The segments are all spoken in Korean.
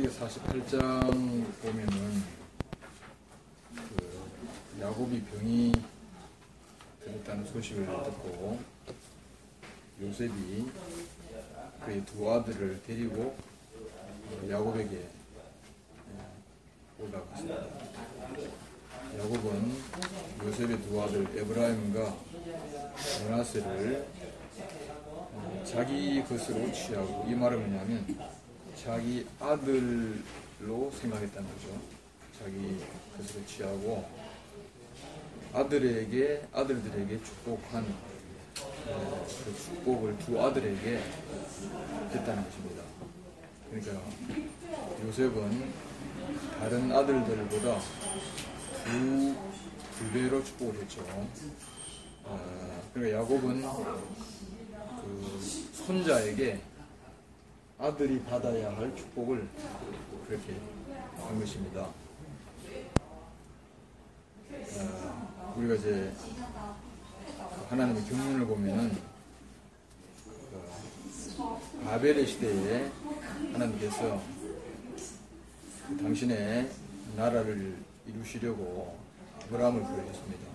창세기 48장 보면은 야곱이 병이 들었다는 소식을 듣고 요셉이 그의 두 아들을 데리고 야곱에게 올라갔습니다. 야곱은 요셉의 두 아들 에브라임과 므낫세를 자기 것으로 취하고, 이 말은 뭐냐면 자기 아들로 생각했다는 거죠. 자기 것으로 취하고 아들들에게 축복한 그 축복을 두 아들에게 했다는 것입니다. 그러니까 요셉은 다른 아들들보다 두 배로 축복을 했죠. 그러니까 야곱은 그 손자에게 아들이 받아야 할 축복을 그렇게 한 것입니다. 우리가 이제 하나님의 경륜을 보면은 바벨의 시대에 하나님께서 당신의 나라를 이루시려고 아브라함을 부르셨습니다.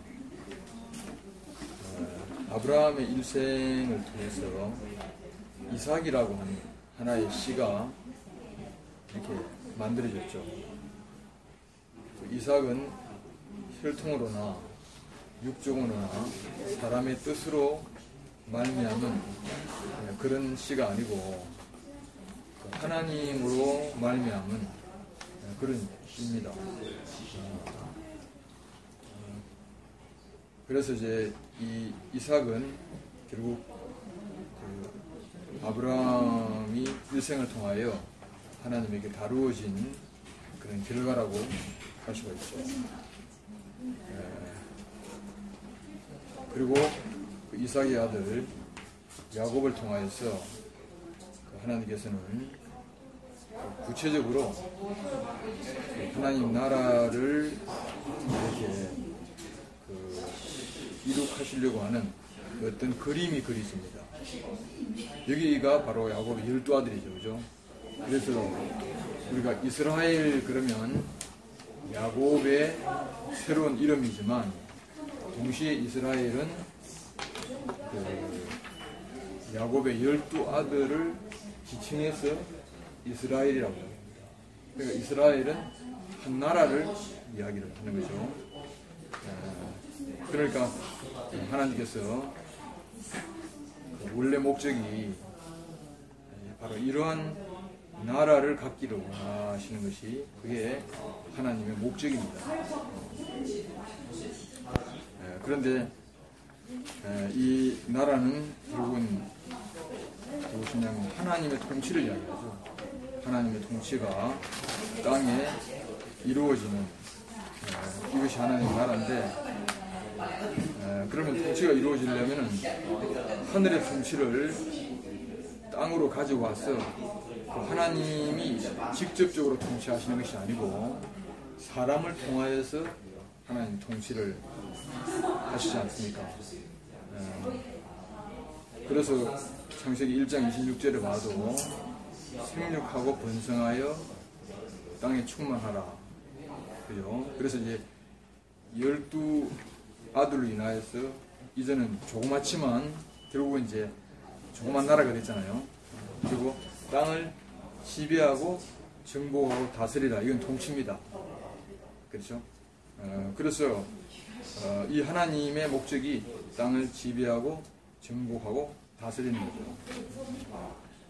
아브라함의 일생을 통해서 이삭이라고 하는 하나의 씨가 이렇게 만들어졌죠. 이삭은 혈통으로나 육종으로나 사람의 뜻으로 말미암은 그런 씨가 아니고 하나님으로 말미암은 그런 씨입니다. 그래서 이제 이 이삭은 결국 아브라함이 일생을 통하여 하나님에게 다루어진 그런 결과라고 할 수가 있죠. 그리고 그 이삭의 아들 야곱을 통하여서 하나님께서는 구체적으로 하나님 나라를 이렇게 이룩하시려고 하는 어떤 그림이 그려집니다. 여기가 바로 야곱의 12아들이죠. 그죠? 그래서 우리가 이스라엘 그러면 야곱의 새로운 이름이지만 동시에 이스라엘은 야곱의 12아들을 지칭해서 이스라엘이라고 합니다. 그러니까 이스라엘은 한 나라를 이야기를 하는 거죠. 그러니까 하나님께서 원래 목적이 바로 이러한 나라를 갖기를 원하시는 것이 그게 하나님의 목적입니다. 그런데 이 나라는 결국은 무엇이냐면 하나님의 통치를 이야기하죠. 하나님의 통치가 땅에 이루어지는 이것이 하나님의 나라인데, 그러면 통치가 이루어지려면 하늘의 통치를 땅으로 가지고 와서 하나님이 직접적으로 통치하시는 것이 아니고 사람을 통하여서 하나님 통치를 하시지 않습니까? 그래서 창세기 1장 26절에 봐도 생육하고 번성하여 땅에 충만하라. 그죠? 그래서 이제 12아들로 인하여서 이제는 조그맣지만 결국은 이제 조그만 나라가 됐잖아요. 그리고 땅을 지배하고 정복하고 다스리라. 이건 통치입니다. 그렇죠? 그래서 이 하나님의 목적이 땅을 지배하고 정복하고 다스리는 거죠.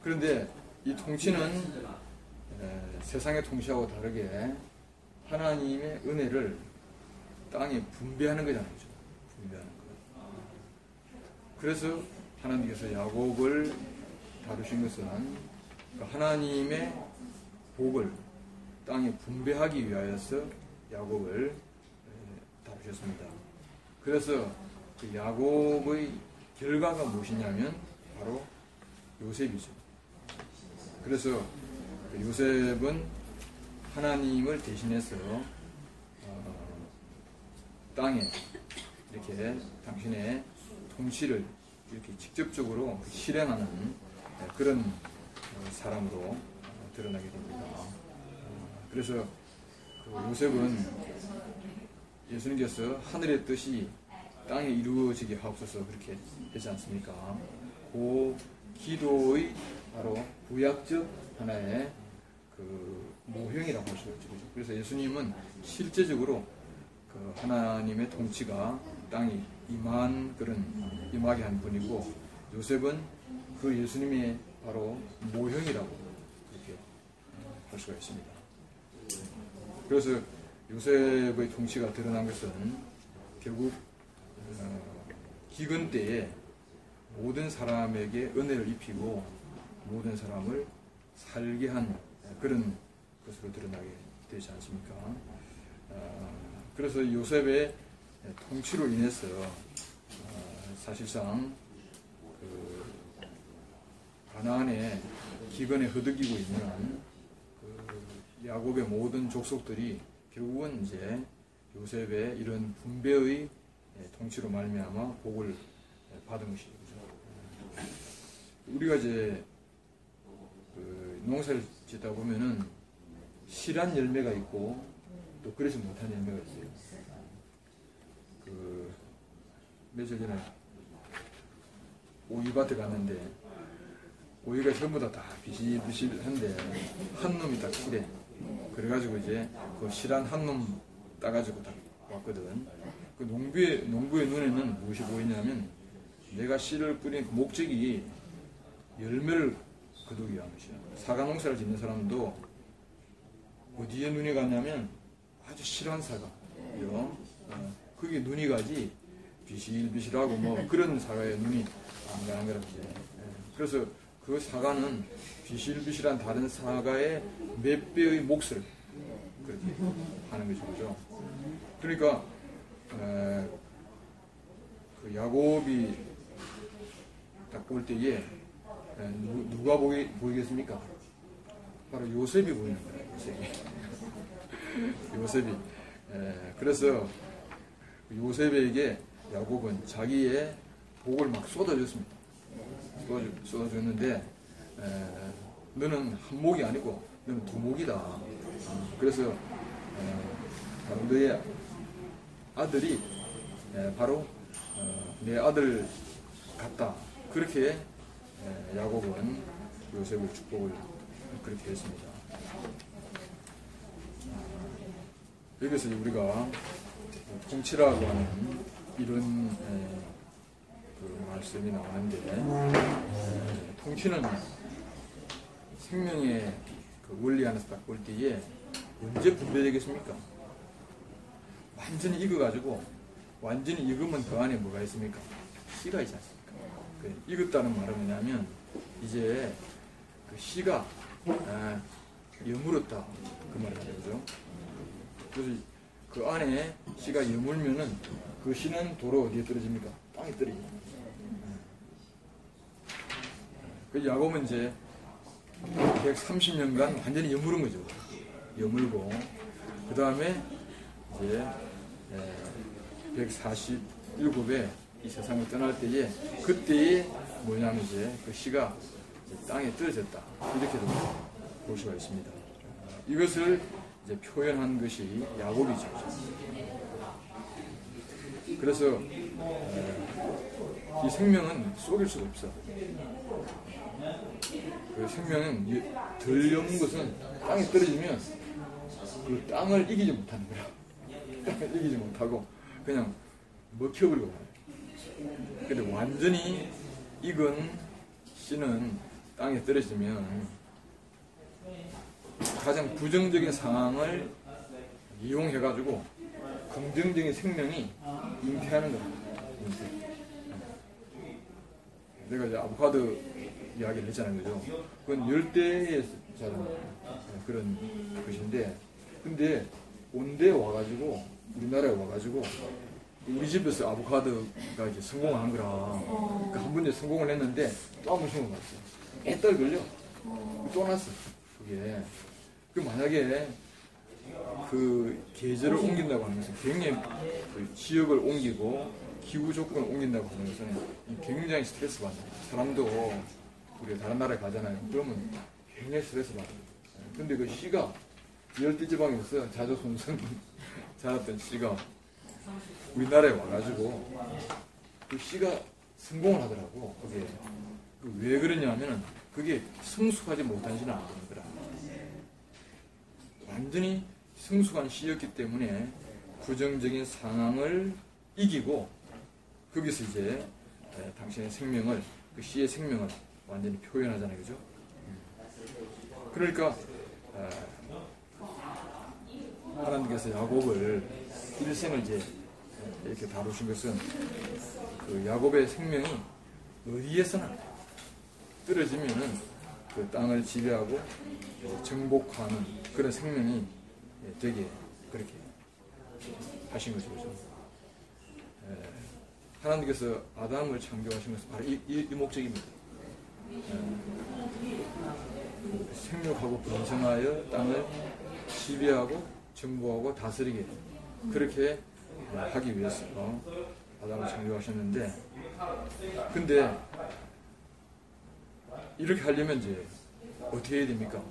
그런데 이 통치는 세상의 통치하고 다르게 하나님의 은혜를 땅에 분배하는 거잖아요. 분배하는 거. 그래서 하나님께서 야곱을 다루신 것은 하나님의 복을 땅에 분배하기 위하여서 야곱을 다루셨습니다. 그래서 그 야곱의 결과가 무엇이냐면 바로 요셉이죠. 그래서 요셉은 하나님을 대신해서 땅에 이렇게 당신의 통치를 이렇게 직접적으로 실행하는 그런 사람으로 드러나게 됩니다. 그래서 그 요셉은 예수님께서 하늘의 뜻이 땅에 이루어지게 하옵소서 그렇게 했지 않습니까? 그 기도의 바로 구약적 하나의 그 모형이라고 할 수 있죠. 그래서 예수님은 실제적으로 그 하나님의 통치가 땅에 임하게 한 분이고, 요셉은 그 예수님의 바로 모형이라고 그렇게 할 수가 있습니다. 그래서 요셉의 통치가 드러난 것은 결국 기근 때에 모든 사람에게 은혜를 입히고 모든 사람을 살게 한 그런 것으로 드러나게 되지 않습니까? 그래서 요셉의 통치로 인해서 사실상 그 가나안의 기근에 허덕이고 있는 그 야곱의 모든 족속들이 결국은 이제 요셉의 이런 분배의 통치로 말미암아 복을 받은 것이죠. 우리가 이제 그 농사를 짓다 보면은 실한 열매가 있고 또 그러지 못한 열매가 있어요. 그 며칠 전에 오이밭에 갔는데 오이가 전부 다 비실비실한데 한 놈이 딱 실해. 그래가지고 이제 그 실한 한 놈 따가지고 딱 왔거든. 그 농부의 눈에는 무엇이 보이냐면 내가 씨를 뿌린 그 목적이 열매를 거두기 위한 것이야. 사과 농사를 짓는 사람도 어디에 눈이 가냐면 아주 실한 사과. 그게 눈이 가지 비실비실하고 뭐 그런 사과에 눈이 안 가는 거라고. 그래서 그 사과는 비실비실한 다른 사과의 몇 배의 몫을 그렇게 하는 것이죠. 그죠? 그러니까 그 야곱이 딱 볼 때에 누가 보이겠습니까? 바로 요셉이 보이는 거예요. 요셉이. 그래서 요셉에게 야곱은 자기의 복을 막 쏟아줬습니다. 쏟아줬는데 너는 한 목이 아니고 너는 두 목이다. 그래서 바로 너의 아들이 바로 내 아들 같다. 그렇게 야곱은 요셉의 축복을 그렇게 했습니다. 여기서 우리가 통치라고 하는 이런 그 말씀이 나오는데, 통치는 생명의 그 원리 안에서 딱 볼 때에 언제 분배되겠습니까? 완전히 익어가지고 완전히 익으면 그 안에 뭐가 있습니까? 씨가 있지 않습니까? 익었다는 말은 뭐냐면 이제 그 씨가 여물었다 그 말이죠. 그죠? 그래서 그 안에 씨가 여물면은 그 씨는 도로 어디에 떨어집니까? 땅에 떨어집니다. 그 야곱은 이제 130년간 완전히 여물은 거죠. 여물고 그 다음에 이제 147에 이 세상을 떠날 때에 그때에 뭐냐면 이제 그 씨가 땅에 떨어졌다 이렇게도 볼 수가 있습니다. 이것을 이제 표현한 것이 야곱이죠. 그래서 이 생명은 속일 수가 없어. 그 생명은 덜 여문 것은 땅에 떨어지면 그 땅을 이기지 못하는 거야. 땅을 이기지 못하고 그냥 먹혀버리고 말이야. 근데 완전히 익은 씨는 땅에 떨어지면 가장 부정적인 상황을 이용해가지고 긍정적인 생명이 잉태하는 거야. 내가 이제 아보카도 이야기를 했잖아요. 그죠? 그건 열대에 자라는 그런 것인데, 근데 온대에 와가지고, 우리나라에 와가지고, 우리 집에서 아보카도가 이제 성공한 거라. 그러니까 한 번 이제 성공을 했는데, 또 한 번 성공했어. 몇 달 걸려. 또 났어. 그게. 그 만약에 그 계절을 옮긴다고 하는 것은 굉장히 그 지역을 옮기고 기후 조건을 옮긴다고 하는 것은 굉장히 스트레스 받는 거예요. 사람도 우리가 다른 나라에 가잖아요. 그러면 굉장히 스트레스 받아요. 근데 그 씨가 열대지방에서 자조송선 자랐던 씨가 우리나라에 와가지고 그 씨가 성공을 하더라고. 그게 왜 그러냐면은 그게 성숙하지 못한 씨는 안 되는 거라. 완전히 성숙한 씨였기 때문에 부정적인 상황을 이기고 거기서 이제 당신의 생명을, 그 씨의 생명을 완전히 표현하잖아요. 그죠? 그러니까 하나님께서 야곱을 일생을 이제 이렇게 다루신 것은 그 야곱의 생명이 어디에서나 떨어지면은 그 땅을 지배하고 정복하는 그런 생명이 되게 그렇게 하신 거죠. 그죠? 하나님께서 아담을 창조하신 것은 바로 이 목적입니다. 생육하고 번성하여 땅을 지배하고 정복하고 다스리게 그렇게 하기 위해서 아담을 창조하셨는데, 근데 이렇게 하려면 이제 어떻게 해야 됩니까?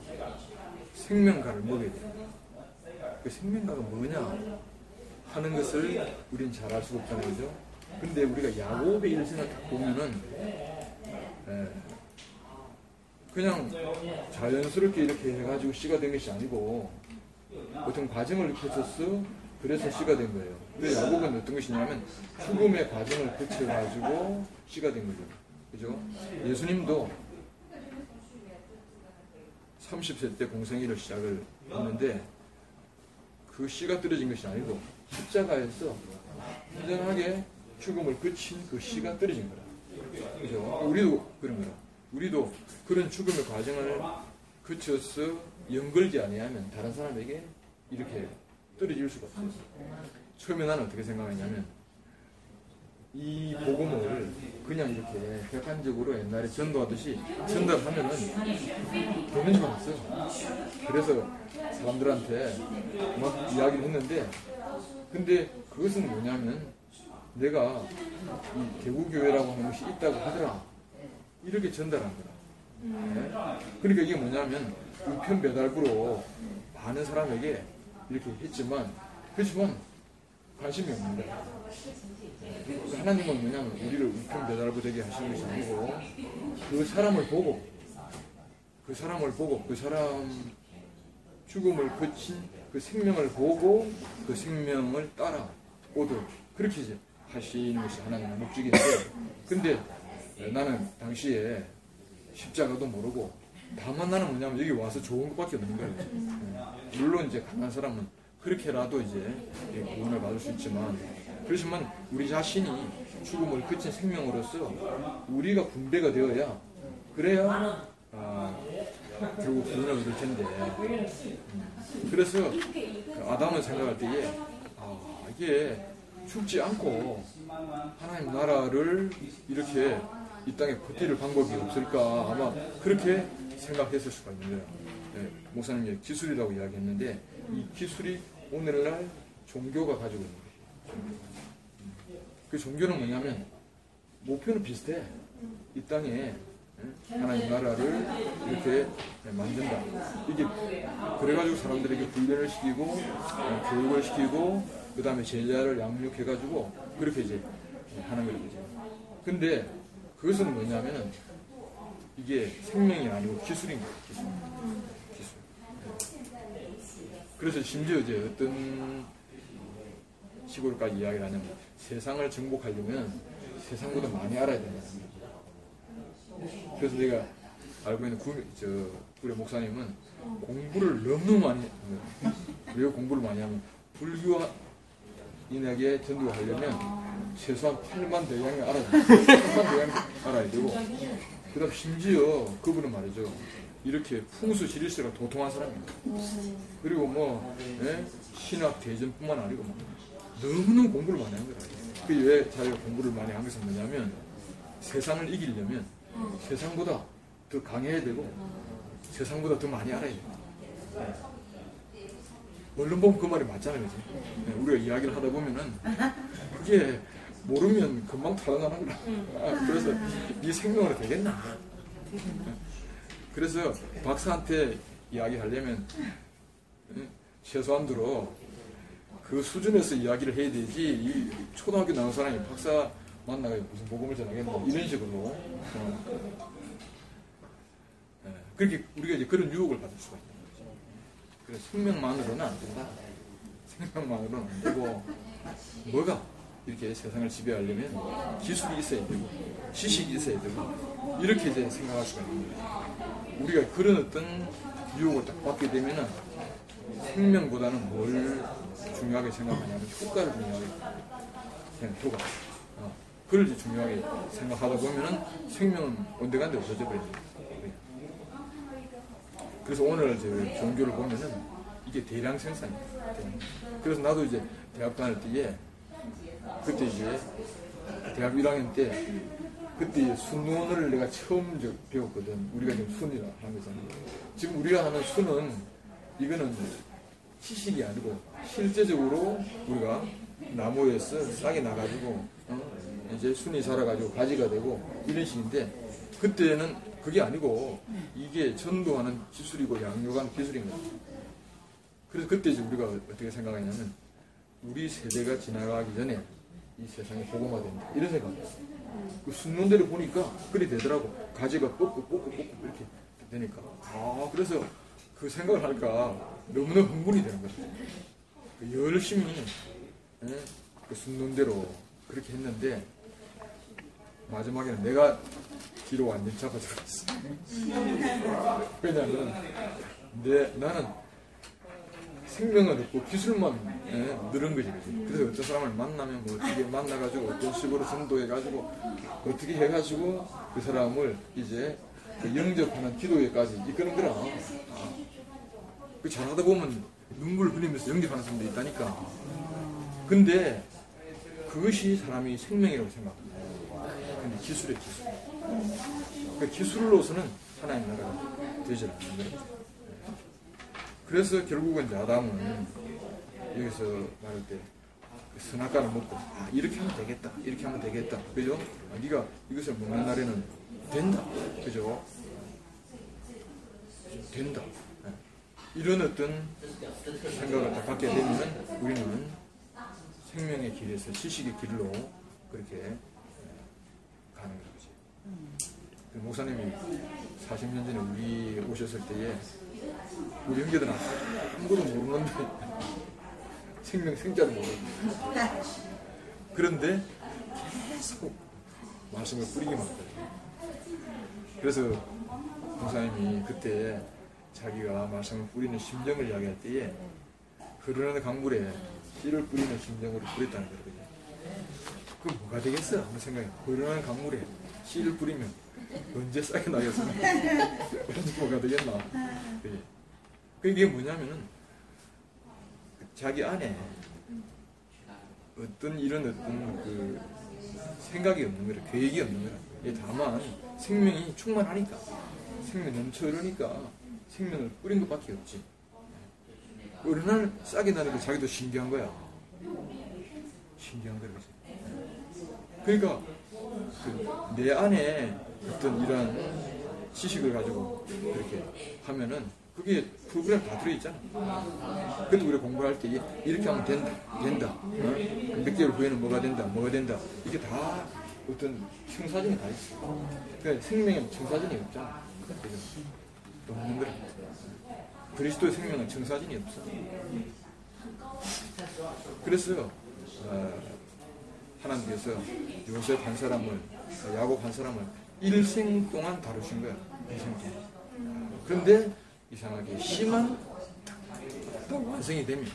생명과를 먹여야 돼요. 그 생명과가 뭐냐 하는 것을 우리는 잘 알 수가 없다는 거죠. 근데 우리가 야곱의 일생을 보면은 그냥 자연스럽게 이렇게 해가지고 씨가 된 것이 아니고 어떤 과정을 거쳤어. 그래서 씨가 된 거예요. 근데 야곱은 어떤 것이냐면 죽음의 과정을 거쳐가지고 씨가 된 거죠. 그죠? 예수님도 30세 때 공생애를 시작을 했는데 그 씨가 떨어진 것이 아니고 십자가에서 완전하게 죽음을 거친 그 씨가 떨어진 거라. 그죠? 우리도 그런 거라. 우리도 그런 죽음의 과정을 거쳐서 연결지 아니하면 다른 사람에게 이렇게 떨어질 수가 없어요. 처음에 나는 어떻게 생각했냐면 이 복음을 그냥 이렇게 객관적으로 옛날에 전도하듯이 전달하면은 되는 줄 알았어요. 그래서 사람들한테 막 이야기를 했는데, 근데 그것은 뭐냐면 내가 이 대구교회라고 하는 것이 있다고 하더라. 이렇게 전달한 거라. 네? 그러니까 이게 뭐냐면 우편 배달부로 많은 사람에게 이렇게 했지만, 그렇지만 관심이 없는 거야. 하나님은 뭐냐면 우리를 우편 배달부 되게 하시는 것이 아니고 그 사람을 보고 그 사람 죽음을 거친 그 생명을 보고 그 생명을 따라 오도록 그렇게 이제 하시는 것이 하나님의 목적인데, 근데 나는 당시에 십자가도 모르고 다만 나는 뭐냐면 여기 와서 좋은 것밖에 없는 거예요. 물론 이제 강한 사람은 그렇게라도 이제 구원을 받을 수 있지만, 그렇지만 우리 자신이 죽음을 거친 생명으로서 우리가 분배가 되어야 그래야 결국 구원을 얻을 텐데, 그래서 아담을 생각할 때에 이게 죽지 않고 하나님 나라를 이렇게 이 땅에 버틸 방법이 없을까, 아마 그렇게 생각했을 수가 있는 거예요. 네, 목사님이 기술이라고 이야기했는데 이 기술이 오늘날 종교가 가지고 있는 거예요. 그 종교는 뭐냐면 목표는 비슷해. 이 땅에 하나님 나라를 이렇게 만든다. 이게 그래가지고 사람들에게 훈련을 시키고 교육을 시키고 그 다음에 제자를 양육해가지고 그렇게 이제 하는 거죠. 근데 그것은 뭐냐면은 이게 생명이 아니고 기술인 거예요. 기술. 그래서 심지어 이제 어떤 식으로까지 이야기를 하냐면 세상을 정복하려면 세상보다 많이 알아야 된다는 거예요. 그래서 내가 알고 있는 구례 목사님은 공부를 너무 많이 해요. 왜 공부를 많이 하면 불교인에게 전도를 하려면 최소한 8만 대양을 알아야 돼요. 8만 대양 알아야 되고, 그 다음 심지어 그분은 말이죠, 이렇게 풍수 지리스가 도통한 사람입니다. 그리고 신학 대전뿐만 아니고 너무너무 공부를 많이 한 거예요. 왜 자기가 공부를 많이 한 것은 뭐냐면 세상을 이기려면 세상보다 더 강해야 되고 세상보다 더 많이 알아야 돼요. 얼른 보면 그 말이 맞잖아요. 그치? 우리가 이야기를 하다 보면은 그게 모르면 금방 탈환하는 거라. 그래서 네 생명으로 되겠나? 그래서 박사한테 이야기하려면 최소한도로 그 수준에서 이야기를 해야 되지, 이 초등학교 나온 사람이 박사 만나가지고 무슨 복음을 전하겠노 이런 식으로 그렇게 우리가 이제 그런 유혹을 받을 수가 있는 거죠. 그래서 생명만으로는 안 된다. 생명만으로는 안 되고, 뭐가 이렇게 세상을 지배하려면 기술이 있어야 되고 지식이 있어야 되고, 이렇게 이제 생각할 수가 있는 거예요. 우리가 그런 어떤 유혹을 딱 받게 되면은 생명보다는 뭘 중요하게 생각하냐면 효과를 중요하게 생각해요. 효과. 그걸 이제 중요하게 생각하다 보면은 생명은 온데간데 없어져 버립니다. 그래서 오늘 이제 종교를 보면은 이게 대량 생산이에요. 그래서 나도 이제 대학 다닐 때에, 그때 이제 대학 1학년 때, 그때 순원을 내가 처음 배웠거든. 우리가 지금 순이라 하는 거잖아. 지금 우리가 하는 순은, 이거는 지식이 아니고 실제적으로 우리가 나무에서 싹이 나가지고 이제 순이 자라가지고 가지가 되고 이런 식인데, 그때는 그게 아니고 이게 전도하는 기술이고 양육하는 기술인 거죠. 그래서 그때 이제 우리가 어떻게 생각했냐면, 우리 세대가 지나가기 전에 이 세상이 복음화된다 이런 생각을 했어요. 그 순론대로 보니까 그리 되더라고. 가지가 뽑고 이렇게 되니까. 그래서 그 생각을 하니까 너무나 흥분이 되는 거죠. 열심히 그 순론대로 그렇게 했는데, 마지막에는 내가 뒤로 완전히 잡아들었어. 왜냐하면 나는 생명을 얻고 기술만 늘은 거지. 그래서 어떤 사람을 만나면 뭐 어떻게 만나가지고 어떤 식으로 전도해가지고 어떻게 해가지고 그 사람을 이제 그 영접하는 기도회까지 이끄는 거라. 그 잘하다 보면 눈물 흘리면서 영접하는 사람도 있다니까. 근데 그것이 사람이 생명이라고 생각합니다. 근데 기술의 기술. 그 기술로서는 하나님 나라가 되지 않는 거예요. 그래서 결국은 이제 아담은 여기서 말할 때 선악과를 먹고, 이렇게 하면 되겠다, 이렇게 하면 되겠다, 그죠? 네가 이것을 먹는 날에는 된다, 그죠? 된다. 이런 어떤 생각을 딱 갖게 되면 우리는 생명의 길에서 지식의 길로 그렇게 가는 거지. 목사님이 40년 전에 우리 오셨을 때에 우리 형제들은 아무것도 모르는데 생자를 모르는데, 그런데 계속 말씀을 뿌리기만 하거든요. 그래서 목사님이 그때 자기가 말씀을 뿌리는 심정을 이야기할 때에 흐르는 강물에 씨를 뿌리는 심정으로 뿌렸다는 거거든요. 그럼 뭐가 되겠어? 하는 생각이, 흐르는 강물에 씨를 뿌리면 언제 싹이 나겠어? 언제 뭐가 되겠나? 그게 뭐냐면은 자기 안에 어떤 이런 어떤 그 생각이 없는 거라, 계획이 없는 거라. 다만 생명이 충만하니까, 생명 넘쳐 흐르니까 생명을 뿌린 것밖에 없지. 어느 날 싹이 나니까 자기도 신기한 거야. 신기한 거야. 그러니까 내 안에 어떤 이런 지식을 가지고 그렇게 하면은 그게 프로그램 다 들어있잖아. 근데 우리가 공부할 때 이렇게 하면 된다. 몇 개월 후에는 뭐가 된다. 이게 다 어떤 청사진이 다 있어. 그러니까 생명에 청사진이 없잖아. 그죠? 없는 거야. 그리스도의 생명은 청사진이 없어. 그래서 하나님께서 요셉 한 사람을, 야곱 한 사람을 일생 동안 다루신 거야. 일생 동안. 그런데 이상하게 씨만 완성이 되면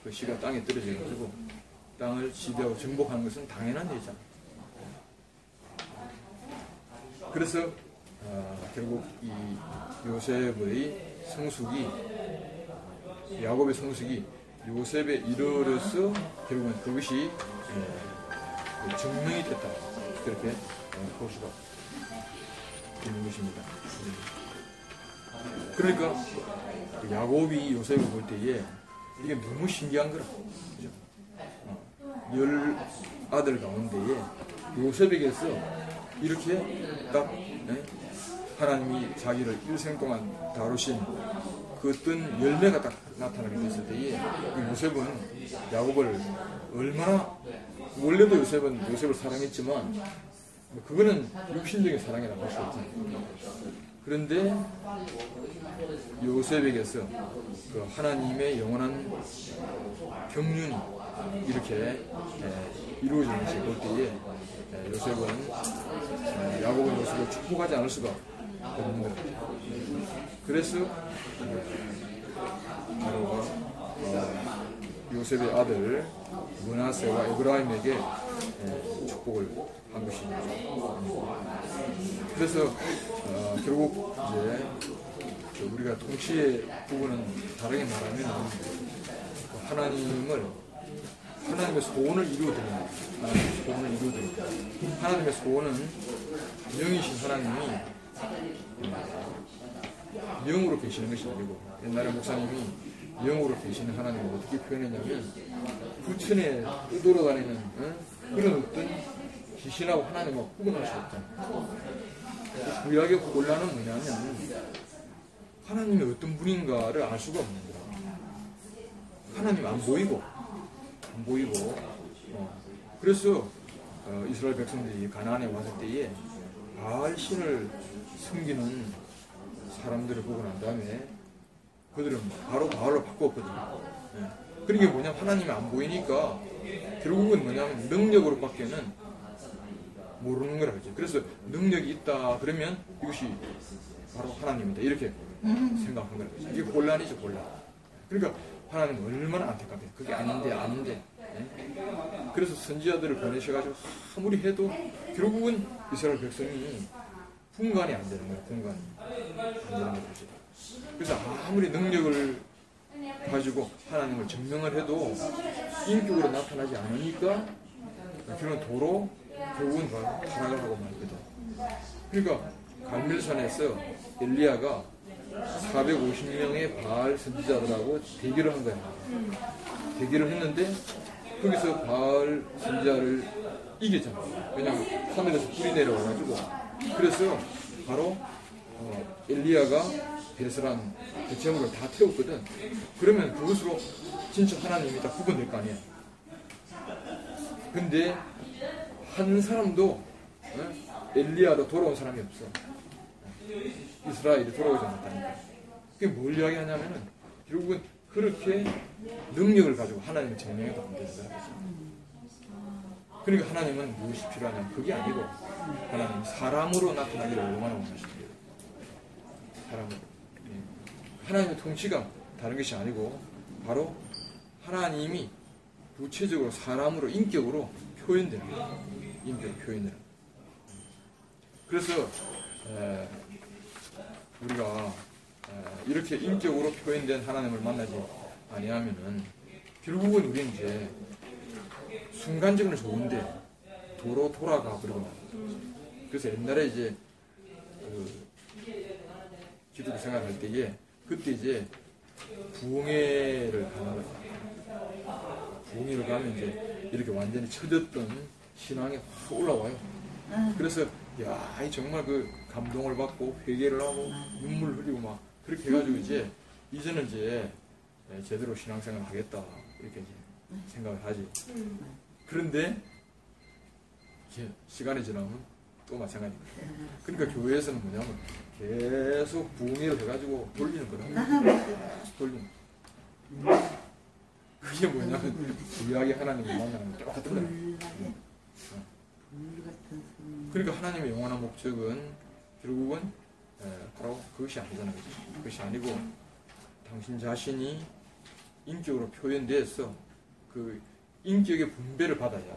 그 씨가 땅에 떨어져가지고 땅을 지배하고 정복하는 것은 당연한 일이잖아. 그래서 결국 이 요셉의 성숙이, 야곱의 성숙이 요셉에 이르러서 결국은 그것이 증명이 됐다. 그렇게 볼 수가 있는 것입니다. 그러니까 야곱이 요셉을 볼 때에 이게 너무 신기한 거라. 그죠? 10 아들 가운데에 요셉에게서 이렇게 딱 하나님이 자기를 일생 동안 다루신 그 어떤 열매가 딱 나타나게 됐을 때에 요셉은 야곱을 얼마나, 원래도 요셉을 사랑했지만 그거는 육신적인 사랑이라고 할 수 없잖아요. 그런데 요셉에게서 그 하나님의 영원한 경륜이 이렇게 이루어지는 것을 볼 때에 요셉은 야곱은 요셉을 축복하지 않을 수가 없는 거죠. 그래서 바로가 요셉의 아들 므낫세와 에브라임에게 축복을 한 것입니다. 그래서 결국 이제 우리가 통치의 부분은 다르게 말하면 하나님의 소원을 이루어드립니다. 하나님의 소원은 영이신 하나님이 영으로 계시는 것이 아니고, 옛날에 목사님이 영으로 계시는 하나님을 어떻게 표현했냐면 부천에 떠돌아다니는 그런 어떤 귀신하고 하나님하고 구분할 수 없잖아요. 구약의 곤란은 뭐냐면 하나님이 어떤 분인가를 알 수가 없는 거야. 하나님 안 보이고 그래서 이스라엘 백성들이 가나안에 왔을 때에 바알 신을 섬기는 사람들을 보고 난 다음에 그들은 바로 바알로 바꿨거든요. 그러니까 뭐냐면 하나님이 안 보이니까 결국은 뭐냐면 능력으로밖에는 모르는 거라 그러죠. 그래서 능력이 있다 그러면 이것이 바로 하나님이다 이렇게 생각한 거라 그러죠. 이게 곤란이죠, 곤란. 그러니까 하나님 얼마나 안타깝게 그게 아닌데 그래서 선지자들을 보내셔가지고 아무리 해도 결국은 이스라엘 백성이 분간이 안 되는 거예요. 분간이 안 되는 거죠. 그래서 아무리 능력을 가지고 하나님을 증명을 해도 인격으로 나타나지 않으니까 결국은 결국은 타락을 하고 말거든. 그러니까 갈멜산에서 엘리야가 450명의 바알 선지자들하고 대결을 한 거야. 대결을 했는데 거기서 바알 선지자를 이겼잖아. 왜냐하면 하늘에서 불이 내려와가지고. 그래서 바로 엘리야가 베스란 대체물을 다 태웠거든. 그러면 그것으로 진짜 하나님이 다 구분될 거 아니야. 근데 한 사람도 엘리야로 돌아온 사람이 없어. 이스라엘이 돌아오지 않았다니까. 그게 뭘 이야기하냐면은 결국은 그렇게 능력을 가지고 하나님을 증명해도 안 된다. 그러니까 하나님은 무엇이 필요하냐면 그게 아니고 하나님 사람으로 나타나기를 얼마나 원하십니까? 사람으로. 하나님의 통치가 다른 것이 아니고 바로 하나님이 구체적으로 사람으로 인격으로 표현되는 거예요. 인격으로 표현되는 거예요. 그래서 우리가 이렇게 인격으로 표현된 하나님을 만나지 아니하면은 결국은 우리는 이제 순간적으로 좋은데 도로 돌아가 버리고. 그래서 옛날에 이제 기독교 생활할 때에 그때 이제 부흥회를 가는 거예요. 부흥회를 가면 이제 이렇게 완전히 처졌던 신앙이 확 올라와요. 그래서 야, 이 정말 그 감동을 받고 회개를 하고 눈물 흘리고 막 그렇게 해가지고 이제는 이제 제대로 신앙생활을 하겠다 이렇게 이제 생각을 하지. 그런데 이제 시간이 지나면 또 마찬가지입니다. 그러니까 교회에서는 뭐냐면 계속 부흥회를 해가지고 돌리는 거다. 계속 돌리는. 그게 뭐냐면 구약의 하나님을 만나는 거 똑같은 거다. 그러니까 하나님의 영원한 목적은 결국은 바로 그것이 아니잖아요. 그것이 아니고 당신 자신이 인격으로 표현돼서 그 인격의 분배를 받아야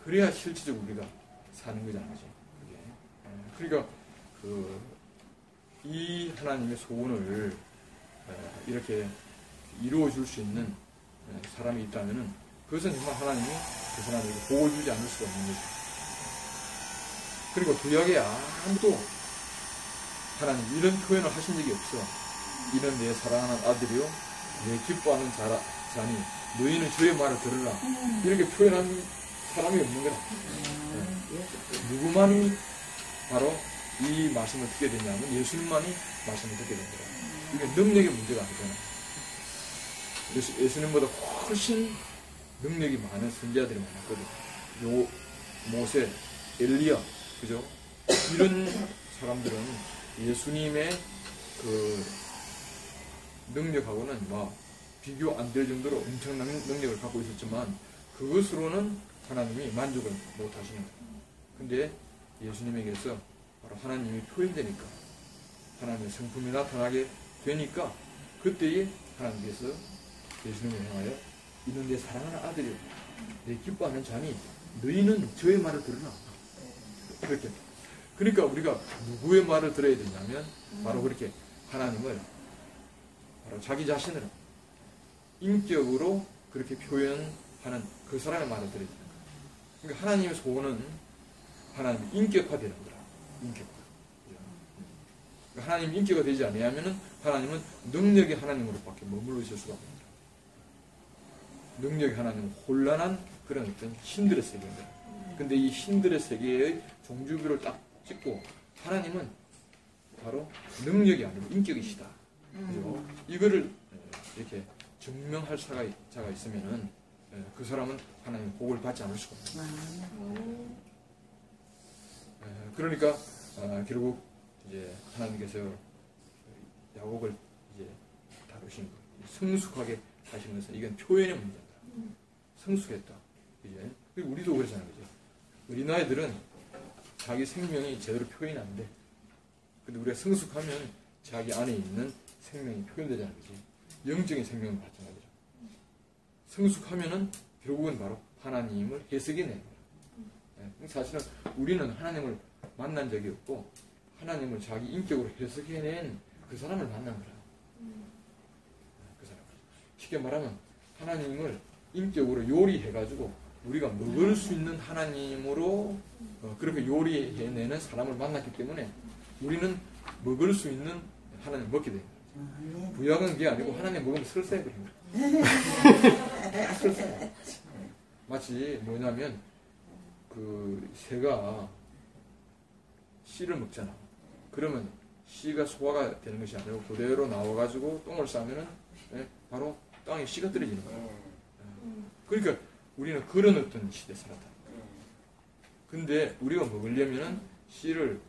그래야 실질적으로 우리가 사는 거잖아요. 그러니까 이 하나님의 소원을 이렇게 이루어 줄 수 있는 사람이 있다면은 그것은 정말 하나님이 그 사람에게 복을 주지 않을 수가 없는 거죠. 그리고 구약에 아무도 하나님 이런 표현을 하신 적이 없어. 이는 내 사랑하는 아들이요 내 기뻐하는 자니 너희는 주의 말을 들으라. 이렇게 표현한 사람이 없는 거라. 누구만이 바로 이 말씀을 듣게 되냐면 예수님만이 말씀을 듣게 된 거예요. 이게 능력의 문제가 아니잖아요. 예수님보다 훨씬 능력이 많은 선지자들이 많았거든요. 모세, 엘리야, 그죠? 이런 사람들은 예수님의 그 능력하고는 막 비교 안 될 정도로 엄청난 능력을 갖고 있었지만 그것으로는 하나님이 만족을 못 하시는 거예요. 근데 예수님에게서 바로 하나님이 표현되니까 하나님의 성품이 나타나게 되니까 그때에 하나님께서 예수님을 향하여 이는 내 사랑하는 아들이요 내 기뻐하는 자니 너희는 저의 말을 들으라. 그렇게. 그러니까 우리가 누구의 말을 들어야 되냐면 바로 그렇게 하나님을 바로 자기 자신을 인격으로 그렇게 표현하는 그 사람의 말을 들어야 되는 거예요. 그러니까 하나님의 소원은 하나님이 인격화되는 거라. 인격화. 그러니까 하나님이 인격화 되지 않으면 하나님은 능력의 하나님으로밖에 머물러 있을 수가 없습니다. 능력의 하나님은 혼란한 그런 어떤 신들의 세계입니다. 근데 이 신들의 세계의 종주교를 딱 찍고 하나님은 바로 능력이 아니고 인격이시다. 그죠? 이거를 이렇게 증명할 자가 있으면은 그 사람은 하나님의 복을 받지 않을 수가 없습니다. 그러니까 결국 이제 하나님께서 야곱을 이제 다루신 거, 성숙하게 하신 것은 이건 표현의 문제다. 성숙했다. 이제 그리고 우리도 그렇잖아요, 그죠? 어린아이들은 자기 생명이 제대로 표현이 안 돼. 근데 우리가 성숙하면 자기 안에 있는 생명이 표현되잖아요, 그지? 영적인 생명은 마찬가지죠. 성숙하면은 결국은 바로 하나님을 해석해내는 거예요. 사실은 우리는 하나님을 만난 적이 없고 하나님을 자기 인격으로 해석해낸 그 사람을 만난 거라. 그 사람. 쉽게 말하면 하나님을 인격으로 요리해가지고 우리가 먹을 수 있는 하나님으로 그렇게 요리해내는 사람을 만났기 때문에 우리는 먹을 수 있는 하나님을 먹게 됩니다. 부약은 그게 아니고 하나님 먹으면 설사해버린 거예요. 설사해. 마치 뭐냐면 그 새가 씨를 먹잖아. 그러면 씨가 소화가 되는 것이 아니고 그대로 나와가지고 똥을 싸면은 바로 땅에 씨가 떨어지는 거예요. 그러니까 우리는 그런 어떤 시대에 살았다. 근데 우리가 먹으려면은 씨를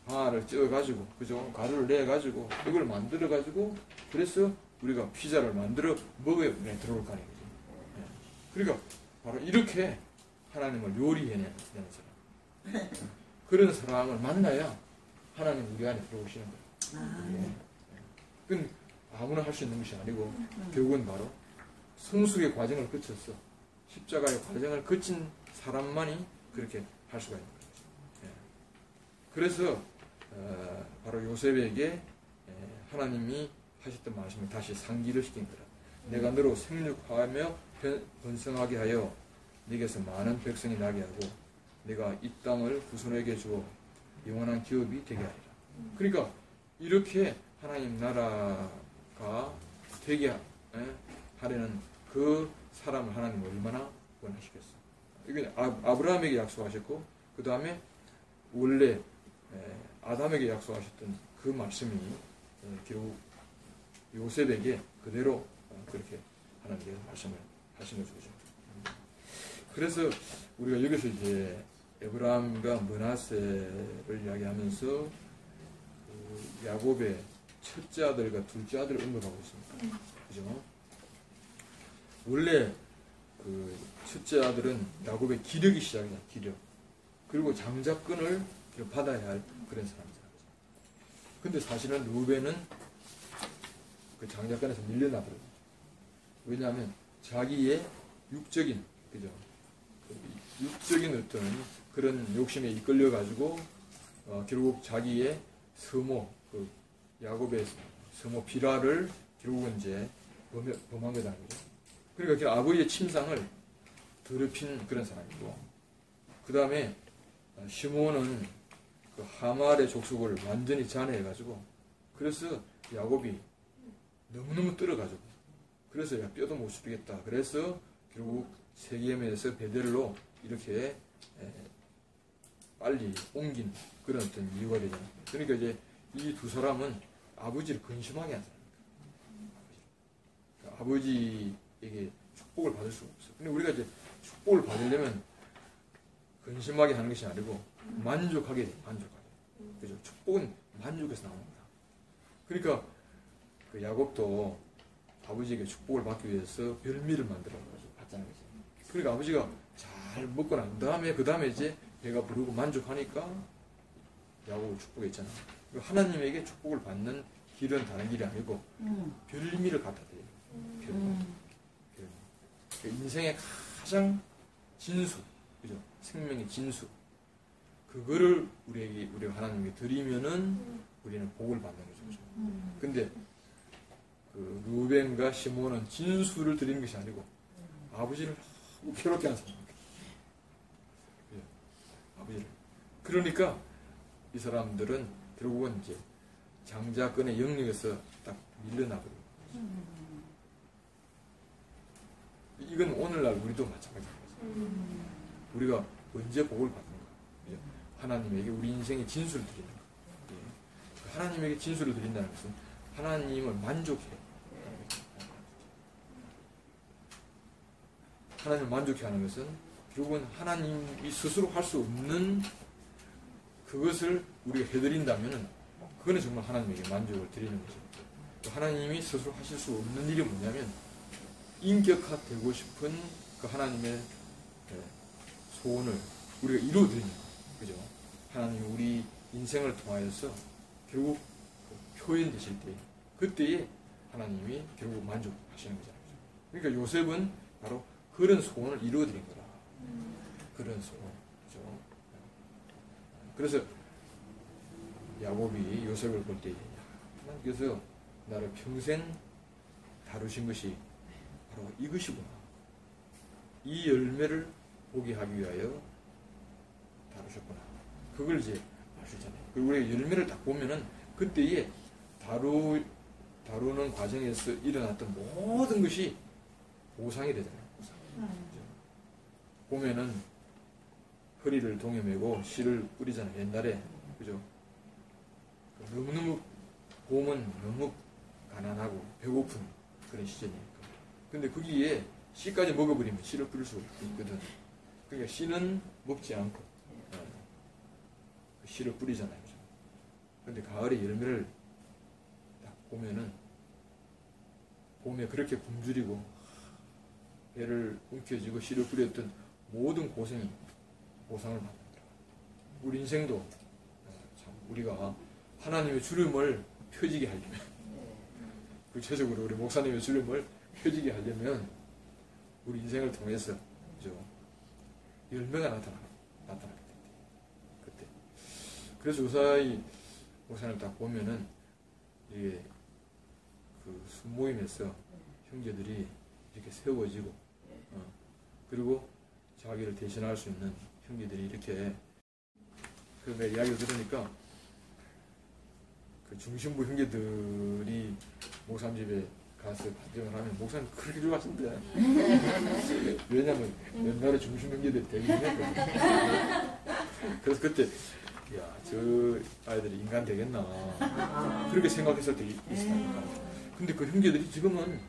방아를 쪄가지고, 그죠? 가루를 내가지고, 이걸 만들어가지고, 그래서 우리가 피자를 만들어 먹어야 들어올 거 아니에요. 그러니까 바로 이렇게 하나님을 요리해내는 사람. 그런 사람을 만나야 하나님 우리 안에 들어오시는 거예요. 그건 아무나 할 수 있는 것이 아니고, 결국은 바로 성숙의 과정을 거쳤어. 십자가의 과정을 거친 사람만이 그렇게 할 수가 있는 거예요. 그래서 바로 요셉에게 하나님이 하셨던 말씀을 다시 상기를 시킨 거라. 내가 너로 생육하며 번성하게 하여 네게서 많은 백성이 나게 하고 내가 이 땅을 후손에게 주어 영원한 기업이 되게 하리라. 그러니까 이렇게 하나님 나라가 되게 하려는 그 사람을 하나님 얼마나 원하시겠어. 이게 아브라함에게 약속하셨고 그 다음에 원래 아담에게 약속하셨던 그 말씀이 결국 요셉에게 그대로 그렇게 하나님께서 말씀을 하신 거죠. 그래서 우리가 여기서 이제 에브라임과 므낫세를 이야기하면서 그 야곱의 첫째 아들과 둘째 아들을 언급하고 있습니다. 그죠? 원래 그 첫째 아들은 야곱의 기력이 시작이다. 기력. 그리고 장자권을 받아야 할 그런 사람이죠. 근데 사실은 루벤은 그 장자권에서 밀려나버려요. 왜냐하면 자기의 육적인, 그죠? 육적인 어떤 그런 욕심에 이끌려가지고 결국 자기의 서모, 그 야곱의 서모 비라를 결국은 이제 범한 거다. 그러니까 아버지의 침상을 더럽힌 그런 사람이고, 그 다음에 시므온은 그 하말의 족속을 완전히 잔해해가지고, 그래서 야곱이 너무너무 떨어가지고, 그래서 야 뼈도 못 쓰겠다. 그래서 결국 세겜에서 베델로 이렇게 빨리 옮긴 그런 어떤 이유가 되잖아요. 그러니까 이제 이 두 사람은 아버지를 근심하게 한 사람입니다. 아버지에게 축복을 받을 수가 없어요. 근데 우리가 이제 축복을 받으려면 근심하게 하는 것이 아니고 만족하게 돼요. 만족하게. 그죠? 축복은 만족에서 나옵니다. 그러니까 그 야곱도 아버지에게 축복을 받기 위해서 별미를 만들어가지고 받자는 거죠. 그러니까 아버지가 잘 먹고 난 다음에 그 다음에 이제 배가 부르고 만족하니까 야곱을 축복했잖아. 하나님에게 축복을 받는 길은 다른 길이 아니고 별미를 갖다 드려요. 별미. 인생의 가장 진수, 그죠? 생명의 진수. 그거를 우리가 하나님께 드리면은 우리는 복을 받는 거죠. 근데 그 루벤과 시몬은 진수를 드리는 것이 아니고 아버지를 괴롭게 하는 사람입니다. 아버지를. 그러니까 이 사람들은 결국은 이제 장자권의 영역에서 딱 밀려나버려요. 이건 오늘날 우리도 마찬가지입니다. 우리가 언제 복을 받는 가? 하나님에게 우리 인생의 진수를 드리는 거. 하나님에게 진수를 드린다는 것은 하나님을 만족해. 하나님을 만족해 하는 것은 결국은 하나님이 스스로 할 수 없는 그것을 우리가 해드린다면 그거는 정말 하나님에게 만족을 드리는 거죠. 하나님이 스스로 하실 수 없는 일이 뭐냐면 인격화되고 싶은 그 하나님의 소원을 우리가 이루어드리는 거예요. 그죠? 하나님이 우리 인생을 통하여서 결국 표현되실 때 그때에 하나님이 결국 만족하시는 거잖아요. 그러니까 요셉은 바로 그런 소원을 이루어드린 거라. 그런 소원. 그죠? 그래서 야곱이 요셉을 볼 때 하나님께서 나를 평생 다루신 것이 바로 이것이구나. 이 열매를 보게 하기 위하여 다루셨구나. 그걸 이제 알 수 있잖아요. 그리고 우리가 열매를 딱 보면은 그때에 다루는 과정에서 일어났던 모든 것이 보상이 되잖아요. 보상. 보면은 허리를 동여매고 씨를 뿌리잖아요. 옛날에. 그죠? 너무너무 봄은 너무 가난하고 배고픈 그런 시절이니까. 근데 거기에 씨까지 먹어버리면 씨를 뿌릴 수가 있거든. 그러니까 씨는 먹지 않고 씨를 뿌리잖아요. 그죠? 근데 가을에 열매를 딱 보면은 봄에 그렇게 굶주리고 배를 움켜쥐고 씨를 뿌렸던 모든 고생이 보상을 받는다. 우리 인생도 참 우리가 하나님의 주름을 펴지게 하려면 구체적으로 우리 목사님의 주름을 펴지게 하려면 우리 인생을 통해서 그죠? 열매가 나타나게 된다. 그때. 그래서 요사이 목사님을 딱 보면은 이게 그 순모임에서 형제들이 이렇게 세워지고 그리고 자기를 대신할 수 있는 형제들이 이렇게 그 내 이야기를 들으니까 그 중심부 형제들이 목사님 집에 가서 반정을 하면 목사님 그렇게 좋아하신대. 왜냐면 옛날에 중심 형제들이 되게 힘들거든. 그래서 그때 야, 저 아이들이 인간 되겠나 그렇게 생각했을 때 있었다니까. 근데 그 형제들이 지금은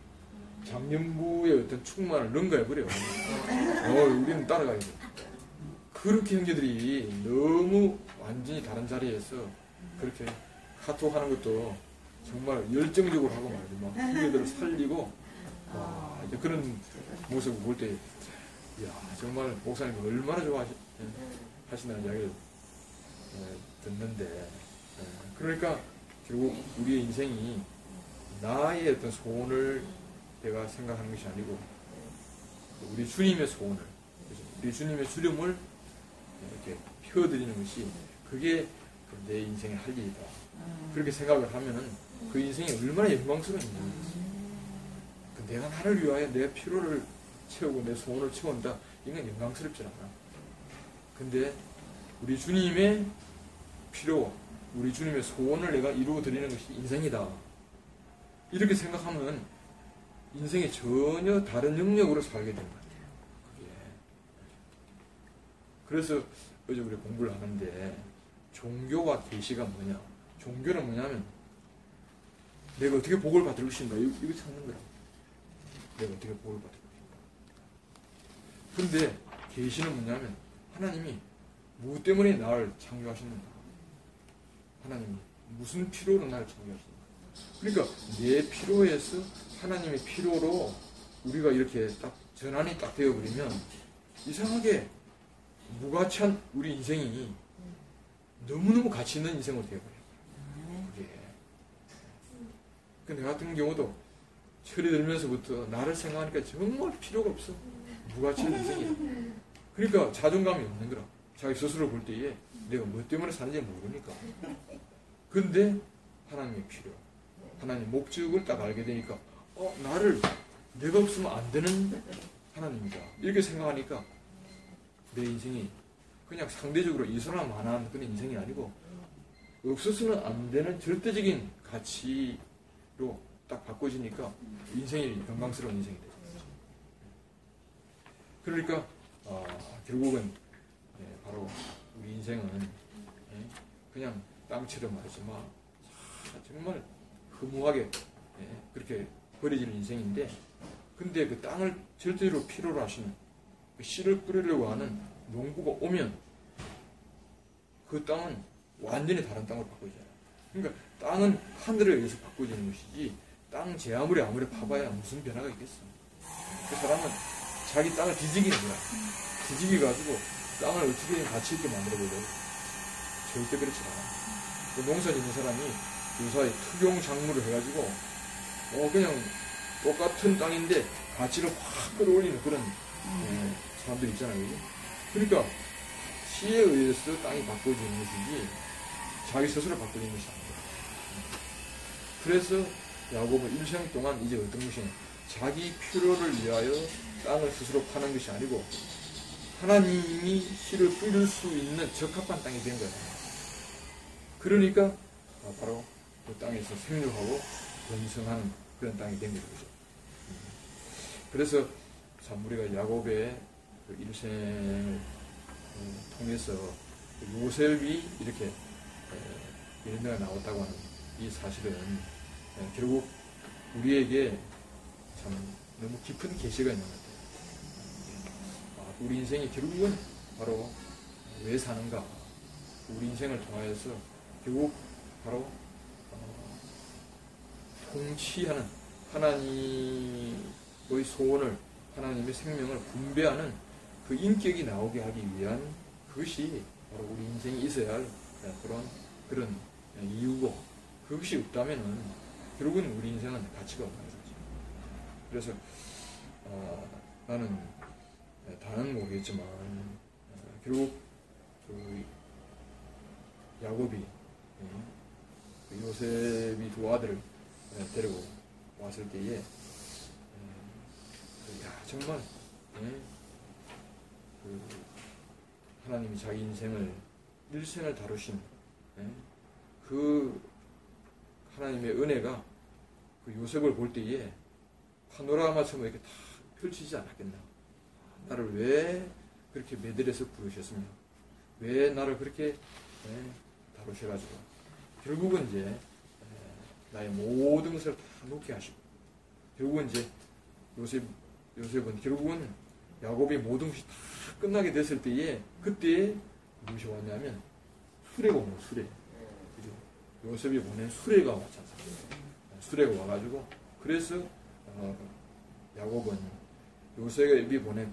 장년부의 어떤 충만을 능가해버려요. 우리는 따라가야 돼. 그렇게 형제들이 너무 완전히 다른 자리에서 그렇게 카톡하는 것도 정말 열정적으로 하고 말이지 막 형제들을 살리고 이제 그런 모습을 볼 때 야 정말 목사님이 얼마나 좋아하신다는 이야기를 듣는데 그러니까 결국 우리의 인생이 나의 어떤 소원을 내가 생각하는 것이 아니고 우리 주님의 소원을 우리 주님의 주름을 이렇게 펴드리는 것이 그게 내 인생의 할 일이다. 그렇게 생각을 하면은 그 인생이 얼마나 영광스러운지 내가 나를 위하여 내 필요를 채우고 내 소원을 채운다. 이건 영광스럽지 않아. 근데 우리 주님의 필요, 우리 주님의 소원을 내가 이루어 드리는 것이 인생이다. 이렇게 생각하면 인생이 전혀 다른 영역으로 살게 되는 것 같아요. 그래서 어제 우리 공부를 하는데 종교와 계시가 뭐냐? 종교는 뭐냐면 내가 어떻게 복을 받을 것인가 이거 찾는 거라. 내가 어떻게 복을 받을 것인가. 근데 계시는 뭐냐면 하나님이 무엇 때문에 나를 창조하셨는가? 하나님이 무슨 필요로 나를 창조하셨는가? 그러니까 내 필요에서 하나님의 필요로 우리가 이렇게 딱 전환이 딱 되어버리면 이상하게 무가치한 우리 인생이 너무너무 가치 있는 인생으로 되어버려요. 그게. 그 내가 같은 경우도 철이 들면서부터 나를 생각하니까 정말 필요가 없어. 무가치한 인생이야. 그러니까 자존감이 없는 거라. 자기 스스로 볼 때에 내가 뭐 때문에 사는지 모르니까. 근데 하나님의 필요, 하나님 목적을 딱 알게 되니까 나를 내가 없으면 안 되는 하나님이다. 이렇게 생각하니까 내 인생이 그냥 상대적으로 이소나만한 그런 인생이 아니고 없어서는 안 되는 절대적인 가치로 딱 바꿔지니까 인생이 건강스러운 인생이 되죠. 그러니까 결국은 바로 우리 인생은 그냥 땅처럼 말이지만 정말 허무하게 그렇게 버려지는 인생인데, 근데 그 땅을 절대로 필요로 하시는 그 씨를 뿌리려고 하는 농부가 오면 그 땅은 완전히 다른 땅으로 바꿔지잖아요. 그러니까 땅은 하늘에 의해서 바꿔지는 것이지 땅 제 아무리 파봐야 무슨 변화가 있겠어. 그 사람은 자기 땅을 뒤지기는 거야. 뒤지기 가지고 땅을 어떻게든 가치 있게 만들어보려고. 절대 그렇지 않아. 그 농사 짓는 사람이 요사이 특용 작물을 해가지고 그냥 똑같은 땅인데 가치를 확 끌어올리는 그런 사람들 있잖아요. 그죠? 그러니까 시에 의해서 땅이 바꿔지는 것이지 자기 스스로 바꿔지는 것이 아니에요. 그래서 야곱은 일생 동안 이제 어떤 것이냐, 자기 필요를 위하여 땅을 스스로 파는 것이 아니고 하나님이 씨를 뿌릴 수 있는 적합한 땅이 된 거예요. 그러니까 바로 그 땅에서 생육하고 번성하는 그런 땅이 된 거죠. 그래서 참 우리가 야곱의 그 일생을 통해서 요셉이 이렇게 이런 데가 나왔다고 하는 이 사실은 결국 우리에게 참 너무 깊은 계시가 있는 것 같아요. 우리 인생이 결국은 바로 왜 사는가? 우리 인생을 통하여서 결국 바로 통치하는 하나님의 소원을, 하나님의 생명을 분배하는 그 인격이 나오게 하기 위한 그것이 바로 우리 인생에 있어야 할 그런 이유고, 그것이 없다면은 결국은 우리 인생은 가치가 없는 거죠. 그래서 나는 다는 모르겠지만 결국 그 야곱이 요셉이 두 아들을 데리고 왔을 때에 정말 그 하나님이 자기 인생을 일생을 다루신 그 하나님의 은혜가 그 요셉을 볼 때에 파노라마처럼 이렇게 다 펼치지 않았겠나. 나를 왜 그렇게 메들에서 부르셨으며 왜 나를 그렇게 다루셔가지고 결국은 이제 나의 모든 것을 다 놓게 하시고 결국은 이제 요셉은 결국은 야곱의 모든 것이 다 끝나게 됐을 때에 그때에 무엇이 왔냐면 수레가 오는 수레. 그죠? 요셉이 보낸 수레가 왔지 않습니까? 수레가 와가지고 그래서 야곱은 요셉이 보낸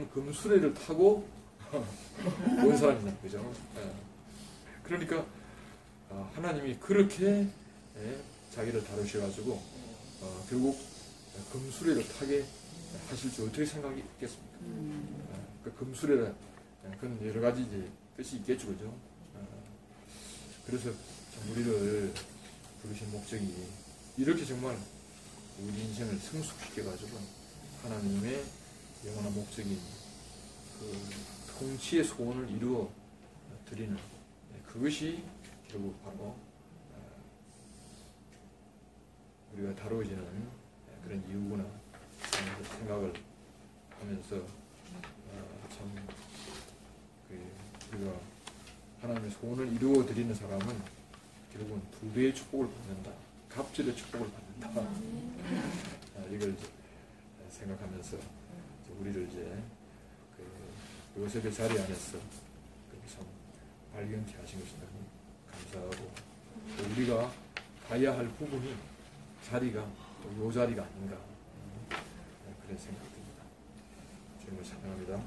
금수레를 타고 온 사람이다. 그죠? 그러니까 하나님이 그렇게 자기를 다루셔가지고 결국 금수레를 타게 하실 줄 어떻게 생각했겠습니까? 그 금수레는 그런 여러 가지 이제 뜻이 있겠죠, 그죠? 그래서 우리를 부르신 목적이 이렇게 정말 우리 인생을 성숙시켜가지고 하나님의 영원한 목적인 그 통치의 소원을 이루어 드리는 그것이 결국 바로 우리가 다루어지는 그런 이유구나 생각을 하면서 참 우리가 하나님의 소원을 이루어 드리는 사람은 결국은 두 배의 축복을 받는다. 갑절의 축복을 받는다. 이걸 이제 생각하면서 우리를 이제 그 요셉의 자리 안에서 참 발견케 하신 것이 너무 감사하고, 또 우리가 가야 할 부분이 자리가 또 요 자리가 아닌가, 그런 생각이 듭니다. 주님을 찬양합니다.